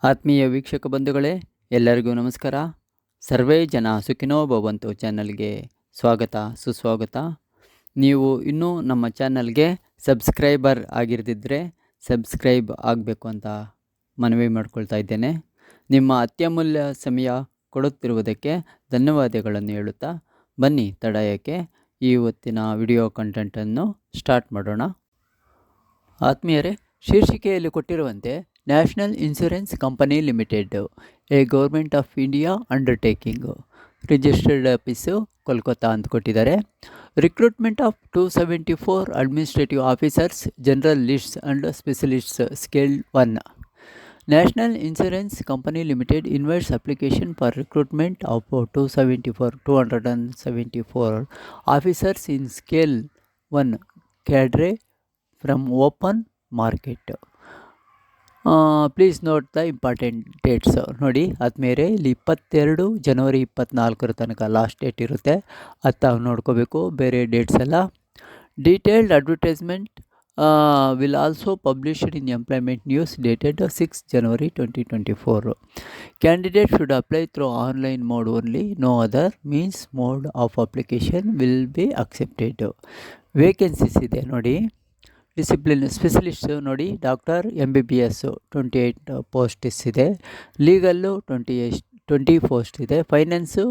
ಆತ್ಮೀಯ ವೀಕ್ಷಕ ಬಂಧುಗಳೇ, ಎಲ್ಲರಿಗೂ ನಮಸ್ಕಾರ. ಸರ್ವೇ ಜನ ಸುಖಿನೋ ಭವಂತು ಚಾನಲ್ಗೆ ಸ್ವಾಗತ ಸುಸ್ವಾಗತ. ನೀವು ಇನ್ನೂ ನಮ್ಮ ಚಾನಲ್ಗೆ ಸಬ್ಸ್ಕ್ರೈಬರ್ ಆಗಿರದಿದ್ದರೆ ಸಬ್ಸ್ಕ್ರೈಬ್ ಆಗಬೇಕು ಅಂತ ಮನವಿ ಮಾಡ್ಕೊಳ್ತಾ ಇದ್ದೇನೆ. ನಿಮ್ಮ ಅತ್ಯಮೂಲ್ಯ ಸಮಯ ಕೊಡುತ್ತಿರುವುದಕ್ಕೆ ಧನ್ಯವಾದಗಳನ್ನು ಹೇಳುತ್ತಾ ಬನ್ನಿ ತಡಯಕ್ಕೆ ಇವತ್ತಿನ ವಿಡಿಯೋ ಕಂಟೆಂಟನ್ನು ಸ್ಟಾರ್ಟ್ ಮಾಡೋಣ. ಆತ್ಮೀಯರೇ, ಶೀರ್ಷಿಕೆಯಲ್ಲಿ ಕೊಟ್ಟಿರುವಂತೆ national insurance company limited a government of India undertaking, registered office Kolkata ಅಂತ ಕೊಟ್ಟಿದ್ದಾರೆ. Recruitment of 274 administrative officers, general lists and specialists, scale 1. National insurance company limited invites application for recruitment of 274 officers in scale 1 cadre from open market. Please note the important dates. ನೋಡಿ ಆದ್ಮೇಲೆ ಇಲ್ಲಿ 22 ಜನವರಿ 24 ತನಕ last date ಇರುತ್ತೆ, ಅದು ತಾವು ನೋಡ್ಕೋಬೇಕು. ಬೇರೆ dates ಎಲ್ಲ detailed advertisement will also published in employment news dated 6 January 2024. Candidate should apply through online mode only, no other means mode of application will be accepted. Vacancies ಇದೆ ನೋಡಿ. ಡಿಸಿಪ್ಲಿನ್ ಸ್ಪೆಷಲಿಸ್ಟ್ ನೋಡಿ, doctor MBBS 28 posts ಇದೆ. Legal 20 post ಇದೆ. Finance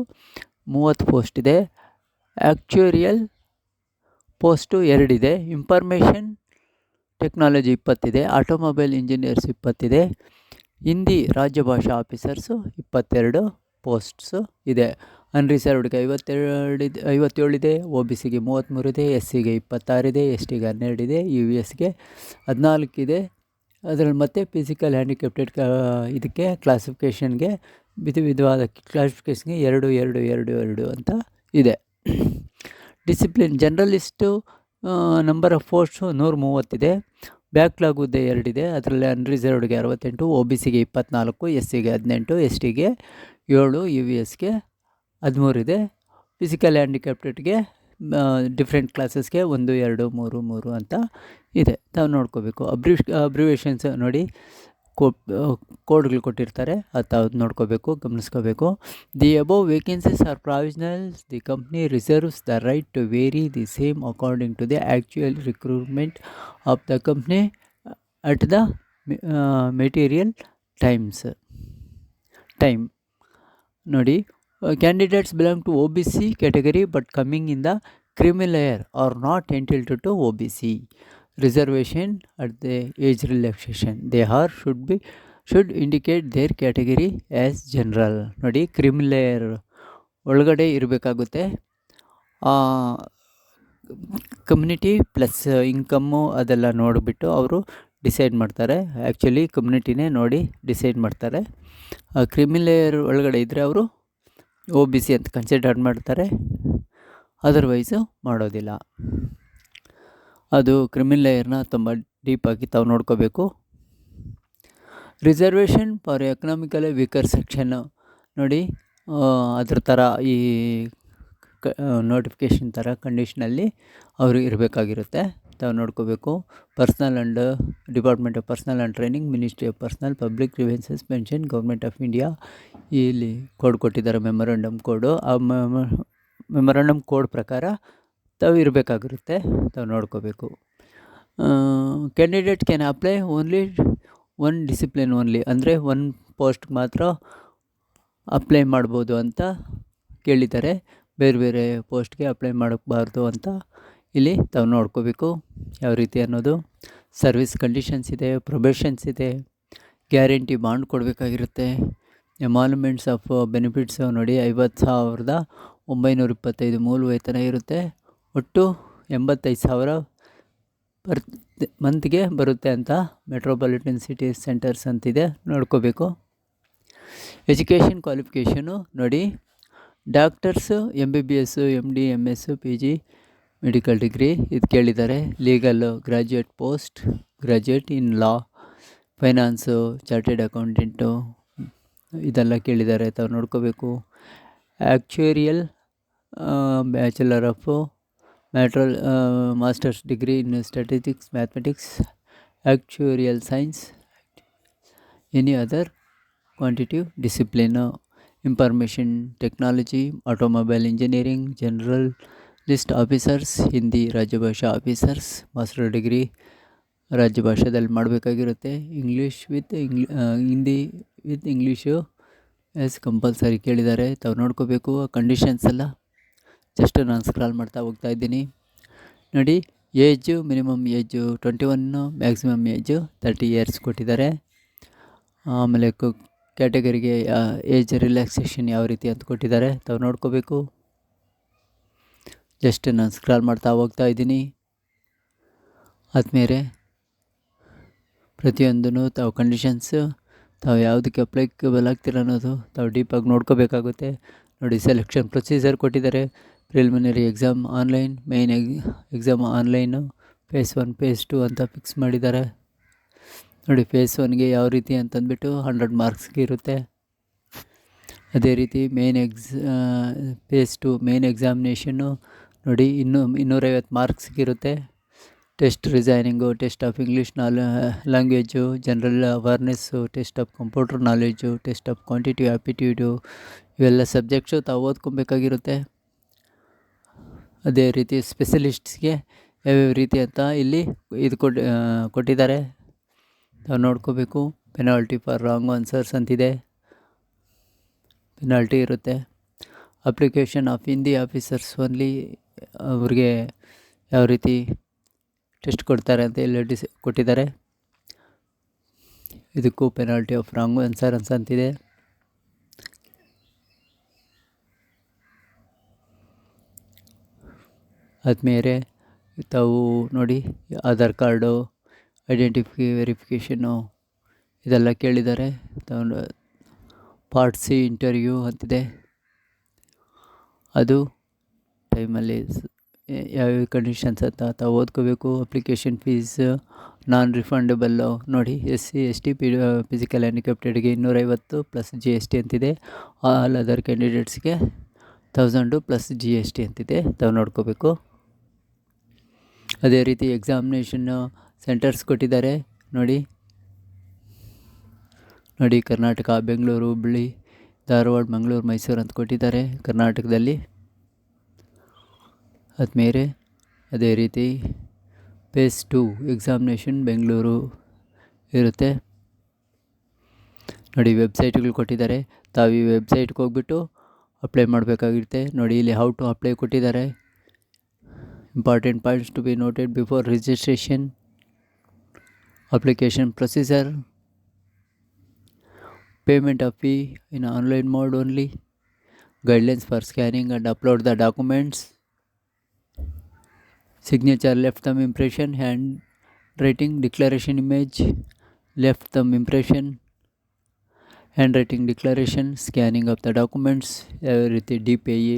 30 post ಇದೆ. Actuarial post 2 ಇದೆ. Information technology 20 ಇದೆ. Automobile engineers 20 ಇದೆ. ಹಿಂದಿ ರಾಜ್ಯ ಭಾಷಾ ಆಫೀಸರ್ಸು 22 ಪೋಸ್ಟ್ಸು ಇದೆ. ಅನ್ರಿಸರ್ವ್ಡ್ಗೆ 57 ಇದೆ. OBCಗೆ 33 ಇದೆ. SCಗೆ 26 ಇದೆ. STಗೆ 12 ಇದೆ. UVSಗೆ 14 ಇದೆ. ಅದರಲ್ಲಿ ಮತ್ತೆ ಫಿಸಿಕಲ್ ಹ್ಯಾಂಡಿಕ್ಯಾಪ್ಟೆಡ್ ಇದಕ್ಕೆ ಕ್ಲಾಸಿಫಿಕೇಷನ್ಗೆ ವಿಧವಾದ ಕ್ಲಾಸಿಫಿಕೇಷನ್ಗೆ 2 ಅಂತ ಇದೆ. ಡಿಸಿಪ್ಲಿನ್ ಜನರಲಿಸ್ಟು ನಂಬರ್ ಆಫ್ ಪೋಸ್ಟು 130 ಇದೆ. ಬ್ಯಾಕ್ಲಾಗ್ ಹುದ್ದೆ 2 ಇದೆ. ಅದರಲ್ಲಿ ಅನ್ರಿಸರ್ವ್ಡ್ಗೆ 68, OBCಗೆ 24, SCಗೆ 18, STಗೆ 7, UVSಗೆ 13 ಇದೆ. ಫಿಸಿಕಲ್ ಹ್ಯಾಂಡಿಕ್ಯಾಪ್ಟೆಡ್ಗೆ ಡಿಫ್ರೆಂಟ್ ಕ್ಲಾಸಸ್ಗೆ 1, 2, 3, 3 ಅಂತ ಇದೆ. ತಾವು ನೋಡ್ಕೋಬೇಕು. ಅಬ್ರಿವೇಷನ್ಸ್ ನೋಡಿ, ಕೋಡ್ಗಳು ಕೊಟ್ಟಿರ್ತಾರೆ, ಅದು ತಾವು ನೋಡ್ಕೋಬೇಕು, ಗಮನಿಸ್ಕೋಬೇಕು. The above vacancies are provisional. The company reserves the right to vary the same according to the actual recruitment of the company at the material time ನೋಡಿ. Candidates belong to OBC category but coming in the creamy layer are not entitled to OBC reservation at the age relaxation. They should indicate their category as general. ನೋಡಿ, creamy layer ಒಳಗಡೆ ಇರಬೇಕಾಗುತ್ತೆ. Community plus income ಅದೆಲ್ಲ ನೋಡಿಬಿಟ್ಟು ಅವರು decide ಮಾಡ್ತಾರೆ. Actually ಕಮ್ಯುನಿಟಿನೇ ನೋಡಿ decide ಮಾಡ್ತಾರೆ. Creamy layer ಒಳಗಡೆ ಇದ್ದರೆ ಅವರು OBC ಅಂತ ಕನ್ಸಿಡರ್ ಮಾಡ್ತಾರೆ, ಅದರ್ವೈಸು ಮಾಡೋದಿಲ್ಲ. ಅದು ಕ್ರಿಮಿನಲ್ ಲೇಯರ್ನ ತುಂಬ ಡೀಪಾಗಿ ತಾವು ನೋಡ್ಕೋಬೇಕು. Reservation for economically weaker section ನೋಡಿ, ಅದ್ರ ಥರ ಈ ನೋಟಿಫಿಕೇಷನ್ ಥರ ಕಂಡೀಷನಲ್ಲಿ ಅವರು ಇರಬೇಕಾಗಿರುತ್ತೆ, ತಾವು ನೋಡ್ಕೋಬೇಕು. Personal and department of personal and training, ministry of personal public grievances pension, government of India. ಇಲ್ಲಿ ಕೋಡ್ ಕೊಟ್ಟಿದ್ದಾರೆ, ಮೆಮೊರಂಡಮ್ ಕೋಡು. ಆ ಮೆಮೊರಂಡಮ್ ಕೋಡ್ ಪ್ರಕಾರ ತಾವು ಇರಬೇಕಾಗಿರುತ್ತೆ, ತಾವು ನೋಡ್ಕೋಬೇಕು. Candidate can apply only 1 discipline only, ಅಂದರೆ 1 ಪೋಸ್ಟ್ ಮಾತ್ರ ಅಪ್ಲೈ ಮಾಡ್ಬೋದು ಅಂತ ಕೇಳಿದ್ದಾರೆ. ಬೇರೆ ಬೇರೆ ಪೋಸ್ಟ್ಗೆ ಅಪ್ಲೈ ಮಾಡೋಕ್ಬಾರ್ದು ಅಂತ ಇಲ್ಲಿ ತಾವು ನೋಡ್ಕೋಬೇಕು ಯಾವ ರೀತಿ ಅನ್ನೋದು. ಸರ್ವಿಸ್ ಕಂಡೀಷನ್ಸ್ ಇದೆ, ಪ್ರೊಬೇಷನ್ಸ್ ಇದೆ, ಗ್ಯಾರಂಟಿ ಬಾಂಡ್ ಕೊಡಬೇಕಾಗಿರುತ್ತೆ. ಎಮಾಲ್ಯುಮೆಂಟ್ಸ್ ಆಫ್ ಬೆನಿಫಿಟ್ಸ್ ನೋಡಿ, 50,925 ಮೂಲ ವೇತನ ಇರುತ್ತೆ. ಒಟ್ಟು 85,000 ಪರ್ ಮಂತ್ಗೆ ಬರುತ್ತೆ ಅಂತ ಮೆಟ್ರೋಪಾಲಿಟನ್ ಸಿಟಿ ಸೆಂಟರ್ಸ್ ಅಂತಿದೆ, ನೋಡ್ಕೋಬೇಕು. ಎಜುಕೇಷನ್ ಕ್ವಾಲಿಫಿಕೇಷನು ನೋಡಿ, doctors MBBS, MD, MS, PG medical degree ಇದು ಕೇಳಿದ್ದಾರೆ. Legal graduate post graduate in law, finance, chartered accountant ಇದೆಲ್ಲ ಕೇಳಿದ್ದಾರೆ, ತಾವು ನೋಡ್ಕೋಬೇಕು. Actuarial bachelor of masters degree in statistics, mathematics, actuarial science, any other quantitative discipline, information technology, automobile engineering, journalist officers, Hindi ರಾಜ್ಯಭಾಷಾ officers, master degree ರಾಜ್ಯಭಾಷೆದಲ್ಲಿ ಮಾಡಬೇಕಾಗಿರುತ್ತೆ. Hindi with English as compulsory ಕೇಳಿದ್ದಾರೆ, ತಾವು ನೋಡ್ಕೋಬೇಕು. ಕಂಡೀಷನ್ಸ್ ಎಲ್ಲ ಜಸ್ಟ್ ನಾನು ಸ್ಕ್ರಾಲ್ ಮಾಡ್ತಾ ಹೋಗ್ತಾ ಇದ್ದೀನಿ. ನೋಡಿ, age minimum age 21, maximum age 30 years ಕೊಟ್ಟಿದ್ದಾರೆ. ಆಮೇಲೆ ಕ್ಯಾಟಗರಿಗೆ ಏಜ್ ರಿಲ್ಯಾಕ್ಸೇಷನ್ ಯಾವ ರೀತಿ ಅಂತ ಕೊಟ್ಟಿದ್ದಾರೆ, ತಾವು ನೋಡ್ಕೋಬೇಕು. ಜಸ್ಟ್ ನಾನು ಸ್ಕ್ರಾಲ್ ಮಾಡ್ತಾ ಹೋಗ್ತಾ ಇದ್ದೀನಿ. ಆದಮೇಲೆ ಪ್ರತಿಯೊಂದೂ ತಾವು ಕಂಡೀಷನ್ಸು ತಾವು ಯಾವುದಕ್ಕೆ ಅಪ್ಲೈಕಬಲ್ ಆಗ್ತೀರ ಅನ್ನೋದು ತಾವು ಡೀಪಾಗಿ ನೋಡ್ಕೋಬೇಕಾಗುತ್ತೆ. ನೋಡಿ, ಸೆಲೆಕ್ಷನ್ ಪ್ರೊಸೀಜರ್ ಕೊಟ್ಟಿದ್ದಾರೆ. Preliminary exam online, main exam online, phase 1 phase 2 ಅಂತ ಫಿಕ್ಸ್ ಮಾಡಿದ್ದಾರೆ. ನೋಡಿ, ಫೇಸ್ 1ಗೆ ಯಾವ ರೀತಿ ಅಂತಂದ್ಬಿಟ್ಟು 100 ಮಾರ್ಕ್ಸ್ಗೆ ಇರುತ್ತೆ. ಅದೇ ರೀತಿ ಫೇಸ್ 2 ಮೇನ್ ಎಕ್ಸಾಮಿನೇಷನ್ನು ನೋಡಿ 250 ಮಾರ್ಕ್ಸ್ಗೆ ಇರುತ್ತೆ. Test reasoning, test of English language, general awareness, test of computer knowledge, test of quantitative aptitude, ಇವೆಲ್ಲ ಸಬ್ಜೆಕ್ಟ್ಸು ತಾವು ಓದ್ಕೊಬೇಕಾಗಿರುತ್ತೆ. ಅದೇ ರೀತಿ ಸ್ಪೆಷಲಿಸ್ಟ್ಸ್ಗೆ ಯಾವ್ಯಾವ ರೀತಿ ಅಂತ ಇಲ್ಲಿ ಇದು ಕೊಟ್ಟಿದ್ದಾರೆ, ತಾವು ನೋಡ್ಕೋಬೇಕು. ಪೆನಾಲ್ಟಿ ಫಾರ್ ರಾಂಗ್ ಆನ್ಸರ್ಸ್ ಅಂತಿದೆ, ಪೆನಾಲ್ಟಿ ಇರುತ್ತೆ. Application of Hindi officers only, ಅವ್ರಿಗೆ ಯಾವ ರೀತಿ ಟೆಸ್ಟ್ ಕೊಡ್ತಾರೆ ಅಂತ ಇಲ್ಲಿ ಕೊಟ್ಟಿದ್ದಾರೆ. ಇದಕ್ಕೂ ಪೆನಾಲ್ಟಿ ಆಫ್ ರಾಂಗ್ ಆನ್ಸರ್ಸ್ ಅಂತಿದೆ. ಆದಮೇಲೆ ತಾವು ನೋಡಿ, ಆಧಾರ್ ಕಾರ್ಡು, ಐಡೆಂಟಿಫೈ ವೆರಿಫಿಕೇಷನ್ನು ಇದೆಲ್ಲ ಕೇಳಿದ್ದಾರೆ. ತಾವು ಪಾರ್ಟ್ ಸಿ ಇಂಟರ್ವ್ಯೂ ಅಂತಿದೆ, ಅದು ಟೈಮಲ್ಲಿ ಯಾವ್ಯಾವ ಕಂಡೀಷನ್ಸ್ ಅಂತ ತಾವು ಓದ್ಕೋಬೇಕು. ಅಪ್ಲಿಕೇಶನ್ ಫೀಸ್ ನಾನ್ ರಿಫಂಡಬಲ್ಲು ನೋಡಿ, SC ST ಫಿಸಿಕಲ್ ಹ್ಯಾಂಡಿಕ್ಯಾಪ್ಟೆಡ್ಗೆ 250 ಪ್ಲಸ್ GST ಅಂತಿದೆ. ಆಲ್ ಅದರ್ ಕ್ಯಾಂಡಿಡೇಟ್ಸ್ಗೆ 1000 ಪ್ಲಸ್ GST ಅಂತಿದೆ, ತಾವು ನೋಡ್ಕೋಬೇಕು. ಅದೇ ರೀತಿ ಎಕ್ಸಾಮಿನೇಷನ್ನು ಸೆಂಟರ್ಸ್ ಕೊಟ್ಟಿದ್ದಾರೆ. ನೋಡಿ, ಕರ್ನಾಟಕ, ಬೆಂಗಳೂರು, ಹುಬ್ಬಳ್ಳಿ, ಧಾರವಾಡ, ಮಂಗಳೂರು, ಮೈಸೂರು ಅಂತ ಕೊಟ್ಟಿದ್ದಾರೆ ಕರ್ನಾಟಕದಲ್ಲಿ. ಆದಮೇಲೆ ಅದೇ ರೀತಿ ಫೇಸ್ 2 ಎಕ್ಸಾಮಿನೇಷನ್ ಬೆಂಗಳೂರು ಇರುತ್ತೆ. ನೋಡಿ, ವೆಬ್ಸೈಟ್ಗಳು ಕೊಟ್ಟಿದ್ದಾರೆ, ತಾವು ಈ ವೆಬ್ಸೈಟ್ಗೆ ಹೋಗ್ಬಿಟ್ಟು ಅಪ್ಲೈ ಮಾಡಬೇಕಾಗಿರುತ್ತೆ. ನೋಡಿ, ಇಲ್ಲಿ ಹೌ ಟು ಅಪ್ಲೈ ಕೊಟ್ಟಿದ್ದಾರೆ. Important points to be noted before registration, application procedure, payment of fee in online mode only, guidelines for scanning and upload the documents, signature, left thumb impression, hand writing declaration image, left thumb impression, hand writing declaration, scanning of the documents, ಯಾವ ರೀತಿ DPI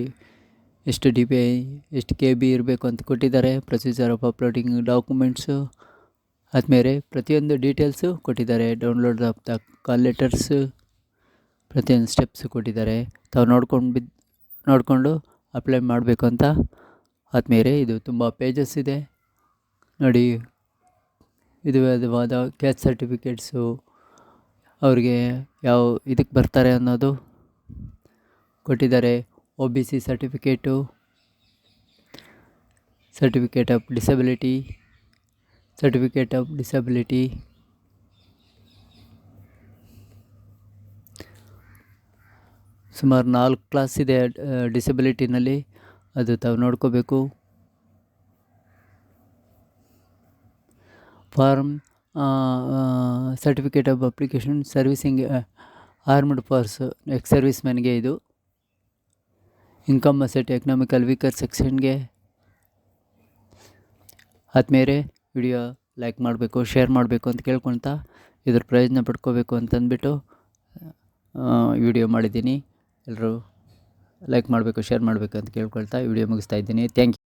ಎಷ್ಟು DPI ಎಷ್ಟು KB ಇರಬೇಕು ಅಂತ ಕೊಟ್ಟಿದ್ದಾರೆ. Procedure of uploading documents, ಆದಮೇಲೆ ಪ್ರತಿಯೊಂದು details ಕೊಟ್ಟಿದ್ದಾರೆ. Download of the call letters, ಪ್ರತಿಯೊಂದು ಸ್ಟೆಪ್ಸು ಕೊಟ್ಟಿದ್ದಾರೆ. ತಾವು ನೋಡಿಕೊಂಡು ಅಪ್ಲೈ ಮಾಡಬೇಕು ಅಂತ. ಆದಮೇಲೆ ಇದು ತುಂಬ ಪೇಜಸ್ ಇದೆ ನೋಡಿ. ಇದು ವಿಧವಾದ ಕ್ಯಾಸ್ಟ್ ಸರ್ಟಿಫಿಕೇಟ್ಸು, ಅವ್ರಿಗೆ ಯಾವ ಇದಕ್ಕೆ ಬರ್ತಾರೆ ಅನ್ನೋದು ಕೊಟ್ಟಿದ್ದಾರೆ. OBC certificate, certificate of disability, ಸುಮಾರು 4 ಕ್ಲಾಸ್ ಇದೆ ಡಿಸಬಿಲಿಟಿನಲ್ಲಿ, ಅದು ತಾವು ನೋಡ್ಕೋಬೇಕು. Form certificate of application servicing armed force ex service ಮ್ಯಾನ್ಗೆ ಇದು. ಇನ್ಕಮ್ ಅಸೆಟ್ ಎಕನಾಮಿಕಲ್ ವೀಕರ್ ಸೆಕ್ಷನ್ಗೆ. ಆದಮೇಲೆ ವಿಡಿಯೋ ಲೈಕ್ ಮಾಡಬೇಕು, ಶೇರ್ ಮಾಡಬೇಕು ಅಂತ ಕೇಳ್ಕೊಳ್ತಾ ಇದ್ರ ಪ್ರಯೋಜನ ಪಡ್ಕೋಬೇಕು ಅಂತಂದ್ಬಿಟ್ಟು ವಿಡಿಯೋ ಮಾಡಿದ್ದೀನಿ. ಎಲ್ಲರೂ ಲೈಕ್ ಮಾಡಬೇಕು, ಶೇರ್ ಮಾಡಬೇಕು ಅಂತ ಕೇಳ್ಕೊಳ್ತಾ ವಿಡಿಯೋ ಮುಗಿಸ್ತಾ ಇದ್ದೀನಿ. Thank you.